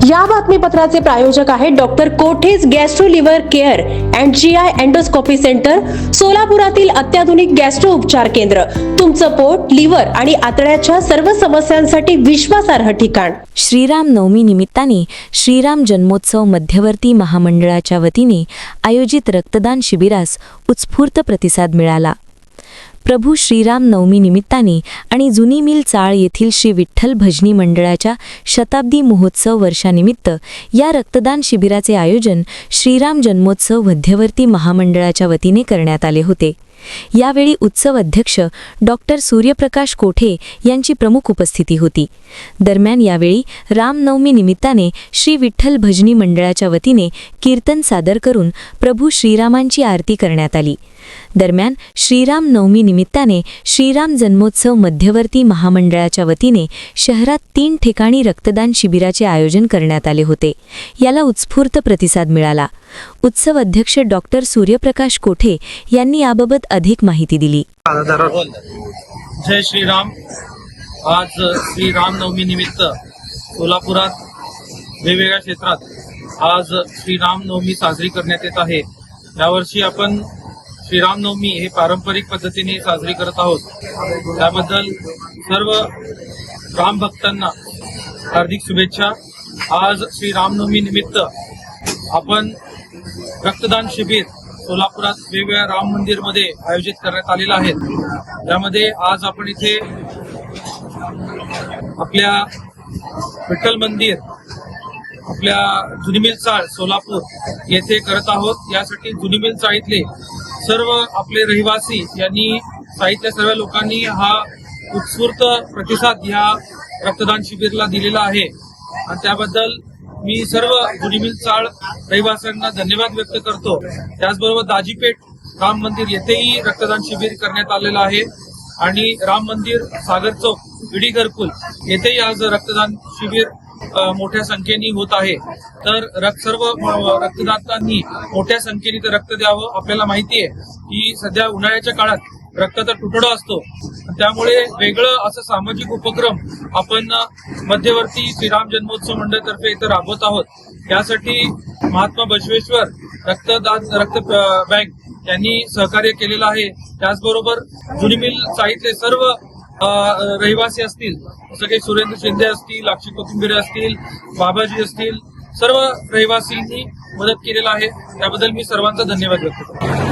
या बातमीपत्राचे प्रायोजक आहेत doctor Kothej gastro liver care and GI endoscopy centre, सोलापुरातील अत्याधुनिक गॅस्ट्रो उपचार केंद्र. तुमचं पोट, लिव्हर आणि आतड्याच्या सर्व समस्यांसाठी विश्वासार्ह ठिकाण. श्रीराम नवमी निमित्ताने श्रीराम जन्मोत्सव मध्यवर्ती महामंडळाच्या वतीने आयोजित रक्तदान शिबिरास उत्स्फूर्त प्रतिसाद मिळाला. प्रभू श्रीराम नवमी निमित्ताने आणि जुनी मिल चाळ येथील श्री विठ्ठल भजनी मंडळाच्या शताब्दी महोत्सव वर्षानिमित्त या रक्तदान शिबिराचे आयोजन श्रीराम जन्मोत्सव मध्यवर्ती महामंडळाच्या वतीने करण्यात आले होते. यावेळी उत्सव अध्यक्ष डॉक्टर सूर्यप्रकाश कोठे यांची प्रमुख उपस्थिती होती. दरम्यान यावेळी रामनवमी निमित्ताने श्री विठ्ठल भजनी मंडळाच्या वतीने कीर्तन सादर करून प्रभू श्रीरामांची आरती करण्यात आली. दरम्यान श्रीराम नवमी निमित्ताने श्रीराम जन्मोत्सव मध्यवर्ती महामंडळाच्या वतीने शहरात 3 ठिकाणी रक्तदान शिबिराचे आयोजन करण्यात आले होते. याला उत्स्फूर्त प्रतिसाद मिळाला. उत्सव अध्यक्ष डॉक्टर सूर्यप्रकाश कोठे यांनी याबाबत अधिक माहिती दिली. जय श्रीराम. आज श्री रामनवमी निमित्त सोलापुरात वेगवेगळ्या क्षेत्रात आज श्रीरामनवमी साजरी करण्यात येत आहे. यावर्षी आपण श्रीरामनवमी हे पारंपरिक पद्धतीने साजरी करत आहोत. त्याबद्दल सर्व राम भक्तांना हार्दिक शुभेच्छा. आज श्रीरामनवमी निमित्त आपण रक्तदान शिबिर सोलापुरात वेगवेगळ्या राम मंदिरमध्ये आयोजित करण्यात आलेलं आहे. त्यामध्ये आज आपण इथे आपल्या विठ्ठल मंदिर, आपल्या जुनी मिल चाळ सोलापूर येथे करत आहोत. यासाठी जुनी मिल चाळीतले सर्व आपले रहिवासी यांनी, साहित्य सर्व लोकांनी हा उत्स्फूर्त प्रतिसाद ह्या रक्तदान शिबिरला दिलेला आहे आणि त्याबद्दल मी सर्व जुनी मिल चाळ रहिवाशांना धन्यवाद व्यक्त करतो. त्याचबरोबर दाजीपेठ राम मंदिर येथेही रक्तदान शिबिर करण्यात आलेलं आहे आणि राम मंदिर, सागर चौक, विडी घरकुल येथेही आज रक्तदान शिबिर मोठ्या संख्येने होत आहे. तर सर्व रक्तदात्यांनी मोठ्या संख्येने रक्त द्यावं. आपल्याला माहिती आहे की सध्या उन्हाळ्याच्या काळात रक्ताचा तुटवडा असतो, त्यामुळे वेगळं असं सामाजिक उपक्रम आपण मध्यवर्ती श्रीराम जन्मोत्सव मंडळातर्फे इथं राबवत आहोत. यासाठी महात्मा बसवेश्वर रक्त बँक यांनी सहकार्य केलेलं आहे. त्याचबरोबर जुनी मिल चाळीतले सर्व रहिवासी असतील, जसं काही सुरेंद्र शिंदे असतील, अक्षय कोथिंबिरे असतील, बाबाजी असतील, सर्व रहिवासींनी मदत केलेला आहे. त्याबद्दल मी सर्वांचा धन्यवाद व्यक्त करतो.